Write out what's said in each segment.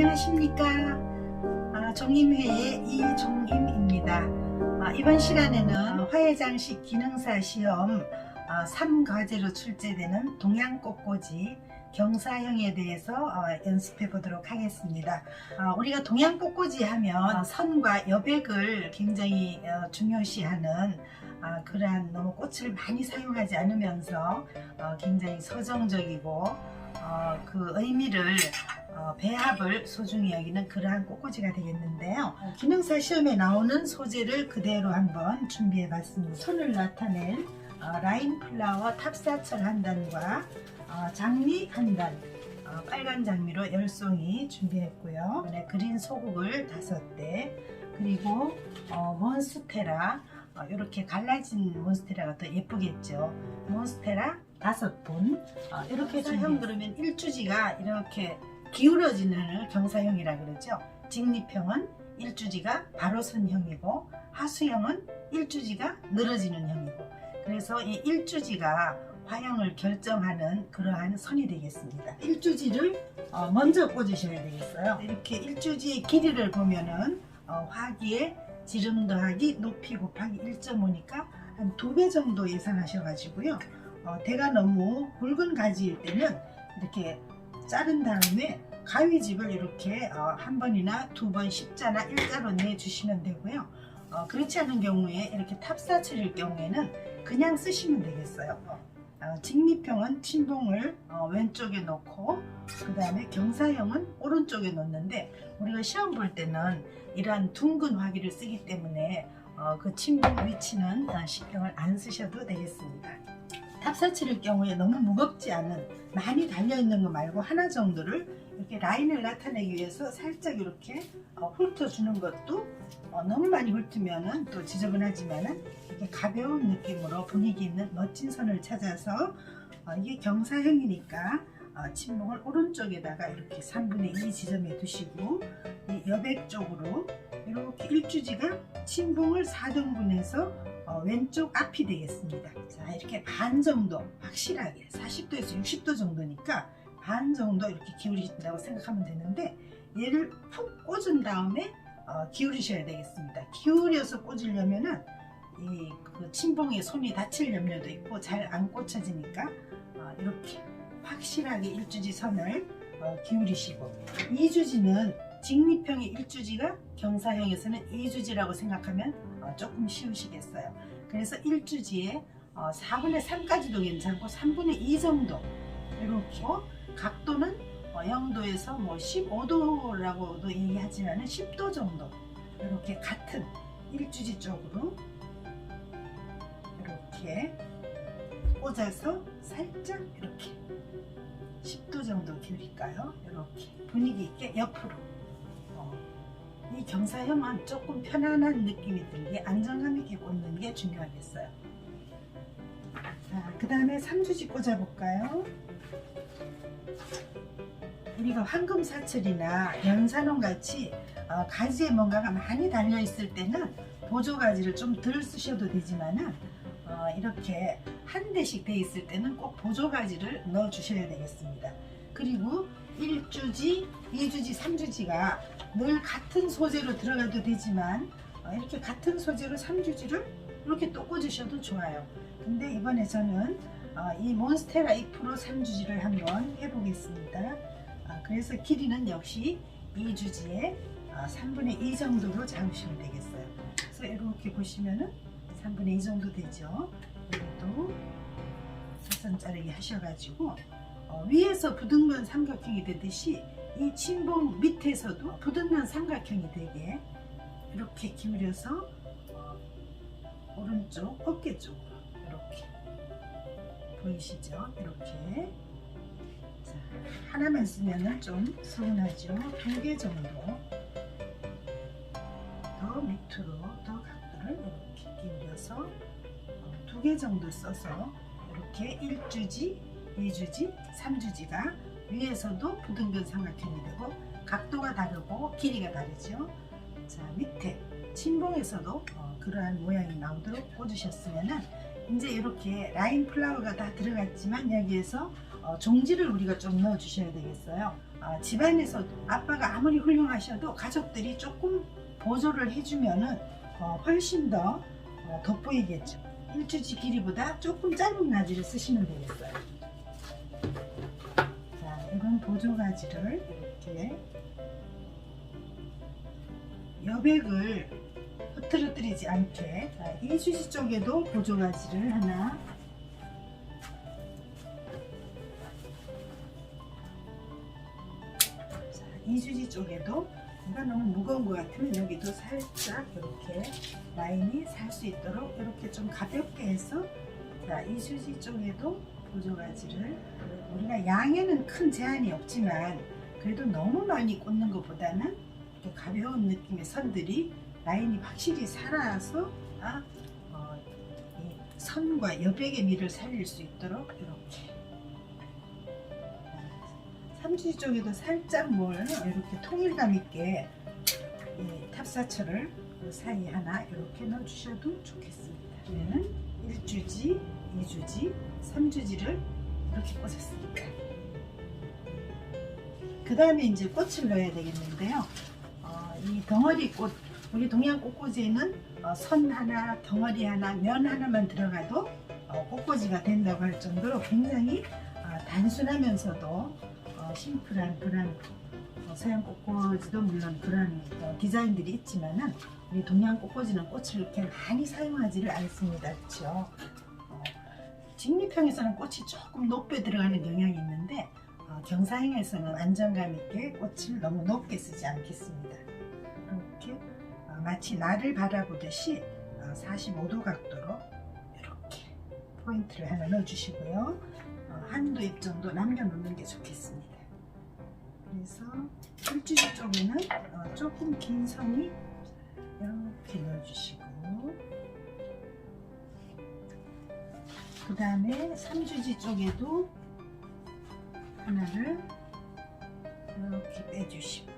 안녕하십니까. 종임회의 이종임입니다. 이번 시간에는 화훼장식 기능사 시험 3과제로 출제되는 동양꽃꽂이 경사형에 대해서 연습해 보도록 하겠습니다. 우리가 동양꽃꽂이 하면 선과 여백을 굉장히 중요시하는 그러한 너무 꽃을 많이 사용하지 않으면서 굉장히 서정적이고 그 의미를 배합을 소중히 여기는 그러한 꽃꽂이가 되겠는데요. 기능사 시험에 나오는 소재를 그대로 한번 준비해 봤습니다. 손을 나타낸 라인 플라워 탑사철 한 단과 장미 한 단, 빨간 장미로 10송이 준비했고요. 그린 소국을 5대, 그리고 몬스테라, 이렇게 갈라진 몬스테라가 더 예쁘겠죠. 몬스테라 5분. 이렇게 형 그러면 일주지가 이렇게 기울어지는 경사형이라 그러죠. 직립형은 일주지가 바로선형이고, 하수형은 일주지가 늘어지는 형이고, 그래서 이 일주지가 화형을 결정하는 그러한 선이 되겠습니다. 일주지를 먼저 꽂으셔야 되겠어요. 이렇게 일주지의 길이를 보면은 화기에 지름 더하기 높이 곱하기 1.5니까 한 2배 정도 예상하셔가지고요. 대가 너무 굵은 가지일 때는 이렇게 자른 다음에 가위집을 이렇게 한 번이나 2번 십자나 일자로 내주시면 되고요. 그렇지 않은 경우에 이렇게 탑사철일 경우에는 그냥 쓰시면 되겠어요. 직립형은 침봉을 왼쪽에 놓고, 그 다음에 경사형은 오른쪽에 놓는데, 우리가 시험 볼 때는 이러한 둥근 화기를 쓰기 때문에 그 침봉 위치는 신경을 안 쓰셔도 되겠습니다. 탑사칠일 경우에 너무 무겁지 않은, 많이 달려있는 거 말고 하나 정도를 이렇게 라인을 나타내기 위해서 살짝 이렇게 훑어주는 것도, 너무 많이 훑으면 또 지저분하지만은 이렇게 가벼운 느낌으로 분위기 있는 멋진 선을 찾아서, 이게 경사형이니까 침봉을 오른쪽에다가 이렇게 3분의 2 지점에 두시고, 이 여백 쪽으로 이렇게 일주지가 침봉을 4등분해서 왼쪽 앞이 되겠습니다. 자, 이렇게 반 정도 확실하게 40도에서 60도 정도니까 반 정도 이렇게 기울이신다고 생각하면 되는데, 얘를 푹 꽂은 다음에 기울이셔야 되겠습니다. 기울여서 꽂으려면은 그 침봉에 손이 다칠 염려도 있고 잘 안 꽂혀지니까 이렇게 확실하게 일주지 선을 기울이시고, 이주지는 직립형의 일주지가 경사형에서는 이주지라고 생각하면 조금 쉬우시겠어요. 그래서 일주지에 4분의 3까지도 괜찮고 3분의 2 정도, 이렇게 각도는 0도에서 뭐 15도라고도 얘기하지만 10도 정도, 이렇게 같은 일주지 쪽으로 이렇게 꽂아서 살짝 이렇게 10도 정도 기울일까요? 이렇게 분위기 있게 옆으로. 이 경사형은 조금 편안한 느낌이 들게 안정감 있게 꽂는 게 중요하겠어요. 자, 그 다음에 3주지 꽂아볼까요? 우리가 황금사철이나 연산홍 같이 가지에 뭔가가 많이 달려있을 때는 보조가지를 좀 덜 쓰셔도 되지만은, 이렇게 한 대씩 돼 있을 때는 꼭 보조가지를 넣어 주셔야 되겠습니다. 그리고 1주지, 2주지, 3주지가 늘 같은 소재로 들어가도 되지만, 이렇게 같은 소재로 3주지를 이렇게 또 꽂으셔도 좋아요. 근데 이번에 저는 이 몬스테라 잎으로 3주지를 한번 해보겠습니다. 그래서 길이는 역시 2주지에 3분의 2 정도로 잡으시면 되겠어요. 그래서 이렇게 보시면은 3분의 2 정도 되죠. 여기도 사선 자르기 하셔가지고 위에서 부등면 삼각형이 되듯이 이 침봉 밑에서도 부등면 삼각형이 되게 이렇게 기울여서 오른쪽 어깨 쪽으로 이렇게 보이시죠? 이렇게. 자, 하나만 쓰면은 좀 서운하죠. 2개 정도 더 밑으로 더 각도를 이렇게 기울여서 2개 정도 써서 이렇게 1주지, 2주지, 3주지가 위에서도 부등변 삼각형이 되고 각도가 다르고 길이가 다르죠. 자, 밑에 침봉에서도 그러한 모양이 나오도록 꽂으셨으면은, 이제 이렇게 라인 플라워가 다 들어갔지만 여기에서 종지를 우리가 좀 넣어 주셔야 되겠어요. 집안에서 아빠가 아무리 훌륭하셔도 가족들이 조금 보조를 해주면은 훨씬 더 돋보이겠죠. 1주지 길이보다 조금 짧은 가지를 쓰시면 되겠어요. 자, 이런 보조 가지를 이렇게 여백을 흐트러뜨리지 않게, 자, 2주지 쪽에도 보조 가지를 하나, 자, 2주지 쪽에도 이가 너무 무거운 것 같으면 여기도 살짝 이렇게 라인이 살 수 있도록 이렇게 좀 가볍게 해서, 자, 2주지 쪽에도 보조 가지를, 우리가 양에는 큰 제한이 없지만 그래도 너무 많이 꽂는 것보다는 이렇게 가벼운 느낌의 선들이 라인이 확실히 살아서 이 선과 여백의 미를 살릴 수 있도록 이렇게. 3주지 쪽에도 살짝 이렇게 통일감 있게 이 탑사철을 그 사이에 하나 이렇게 넣어 주셔도 좋겠습니다. 얘는 1주지, 2주지, 3주지를 이렇게 꽂았으니까 그 다음에 이제 꽃을 넣어야 되겠는데요. 이 덩어리 꽃, 우리 동양 꽃꽂이에는 선 하나, 덩어리 하나, 면 하나만 들어가도 꽃꽂이가 된다고 할 정도로 굉장히 단순하면서도 심플한 그런 서양 꽃꽂이도 물론 그런 디자인들이 있지만은 우리 동양 꽃꽂이는 꽃을 이렇게 많이 사용하지를 않습니다. 그렇죠? 직립형에서는 꽃이 조금 높게 들어가는 경향이 있는데 경사형에서는 안정감 있게 꽃을 너무 높게 쓰지 않겠습니다. 이렇게 마치 나를 바라보듯이 45도 각도로 이렇게 포인트를 하나 넣어주시고요. 한두 잎 정도 남겨놓는 게 좋겠습니다. 그래서 1주지 쪽에는 조금 긴 선이 이렇게 넣어주시고, 그 다음에 3주지 쪽에도 하나를 이렇게 빼주시고,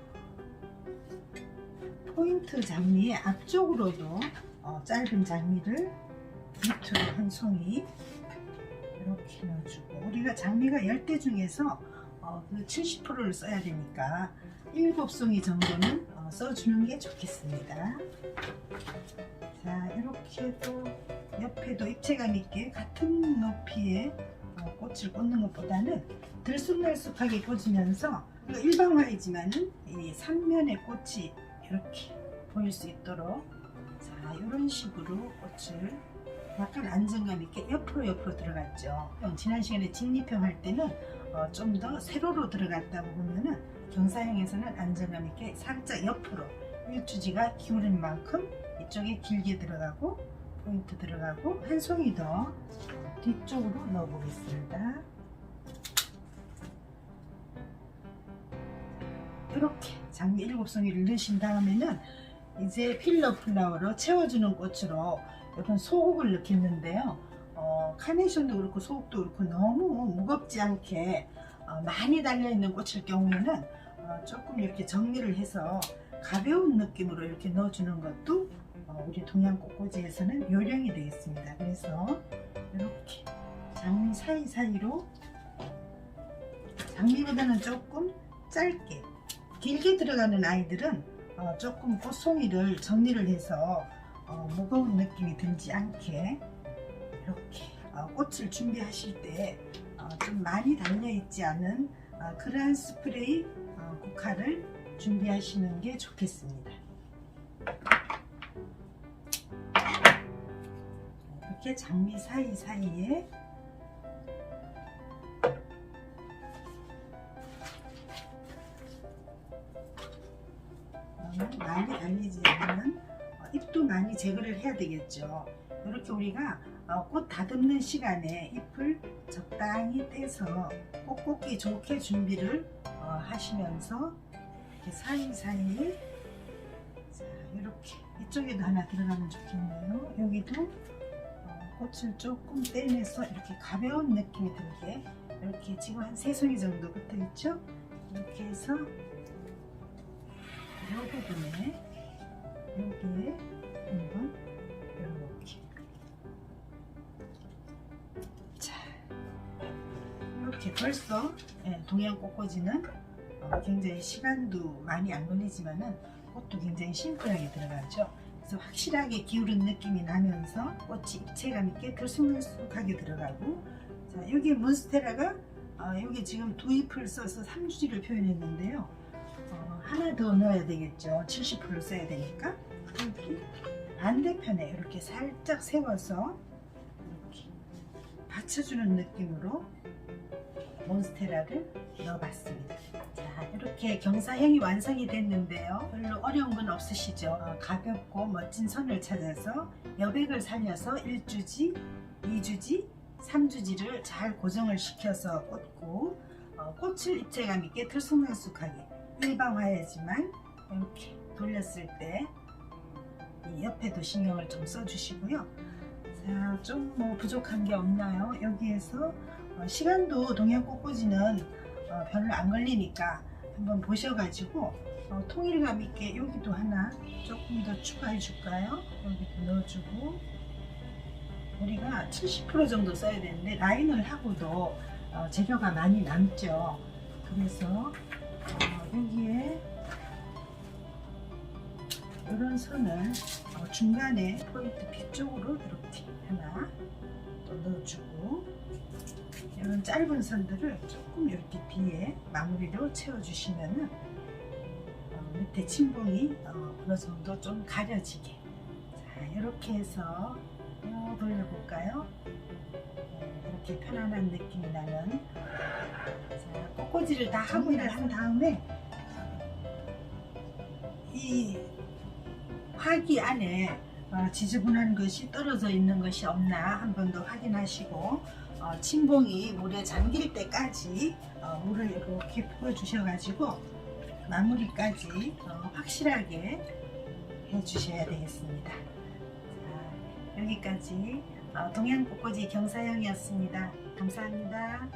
포인트 장미의 앞쪽으로도 짧은 장미를 밑으로 한 송이 이렇게 넣어주고, 우리가 장미가 10대 중에서 그 70%를 써야 되니까 7송이 정도는 써주는 게 좋겠습니다. 자, 이렇게 또 옆에도 입체감 있게 같은 높이의 꽃을 꽂는 것보다는 들쑥날쑥하게 꽂으면서 일방화이지만은 이 삼면의 꽃이 이렇게 보일 수 있도록, 자, 이런 식으로 꽃을 약간 안정감 있게 옆으로 들어갔죠. 지난 시간에 직립형 할 때는 좀 더 세로로 들어갔다고 보면은 경사형에서는 안정감 있게 살짝 옆으로 1주지가 기울인 만큼 이쪽에 길게 들어가고 포인트 들어가고 한 송이 더 뒤쪽으로 넣어 보겠습니다. 이렇게 장미 7송이를 넣으신 다음에는 이제 필러 플라워로 채워주는 꽃으로 이런 소국을 넣겠는데요. 카네이션도 그렇고 소국도 그렇고 너무 무겁지 않게 많이 달려있는 꽃일 경우에는 조금 이렇게 정리를 해서 가벼운 느낌으로 이렇게 넣어주는 것도 우리 동양 꽃꽂이에서는 요령이 되겠습니다. 그래서 이렇게 장미 사이사이로, 장미보다는 조금 짧게, 길게 들어가는 아이들은 조금 꽃송이를 정리를 해서 무거운 느낌이 들지 않게 이렇게 꽃을 준비하실 때 좀 많이 달려있지 않은 그러한 스프레이 국화를 준비하시는 게 좋겠습니다. 이렇게 장미 사이사이에 많이 달리지 않으면 잎도 많이 제거를 해야 되겠죠. 이렇게 우리가 꽃 다듬는 시간에 잎을 적당히 떼서 꽃 꽂기 좋게 준비를 하시면서 이렇게 사이사이에, 자, 이렇게 이쪽에도 하나 들어가면 좋겠네요. 여기도 꽃을 조금 떼내서 이렇게 가벼운 느낌이 들게, 이렇게 지금 한 3송이 정도 붙어 있죠. 이렇게 해서 이 부분에 여기에 한번 이렇게, 자, 이렇게 이렇게 벌써 동양 꽃꽂이는 굉장히 시간도 많이 안 걸리지만은 꽃도 굉장히 심플하게 들어가죠. 그래서 확실하게 기울은 느낌이 나면서 꽃이 입체감 있게 들쑥날쑥하게 들어가고, 자, 여기 몬스테라가 여기 지금 두 잎을 써서 3주지를 표현했는데요. 하나 더 넣어야 되겠죠. 70%를 써야 되니까. 여기 반대편에 이렇게 살짝 세워서 이렇게 받쳐주는 느낌으로 몬스테라를 넣어봤습니다. 자, 이렇게 경사형이 완성이 됐는데요. 별로 어려운 건 없으시죠? 가볍고 멋진 선을 찾아서 여백을 살려서 1주지, 2주지, 3주지를 잘 고정을 시켜서 꽂고, 꽃을 입체감 있게 들쑥날쑥하게 일방화야지만 이렇게 돌렸을 때 이 옆에도 신경을 좀 써주시고요. 자, 좀 뭐 부족한 게 없나요? 여기에서 시간도 동양 꽃꽂이는 별로 안 걸리니까 한번 보셔가지고 통일감 있게 여기도 하나 조금 더 추가해 줄까요? 여기도 넣어주고, 우리가 70% 정도 써야 되는데 라인을 하고도 재료가 많이 남죠. 그래서 여기에 이런 선을 중간에 포인트 뒤쪽으로 이렇게 하나 또 넣어주고, 이런 짧은 선들을 조금 이렇게 뒤에 마무리로 채워주시면은 밑에 침봉이 어느 정도 좀 가려지게. 자, 이렇게 해서 돌려볼까요? 이렇게 편안한 느낌이 나는. 자, 꽃꽂이를 다 정리를 한 다음에 이 화기 안에 지저분한 것이 떨어져 있는 것이 없나 한 번 더 확인하시고, 침봉이 물에 잠길 때까지 물을 이렇게 부어 주셔가지고 마무리까지 확실하게 해 주셔야 되겠습니다. 자, 여기까지 동양 꽃꽂이 경사형이었습니다. 감사합니다.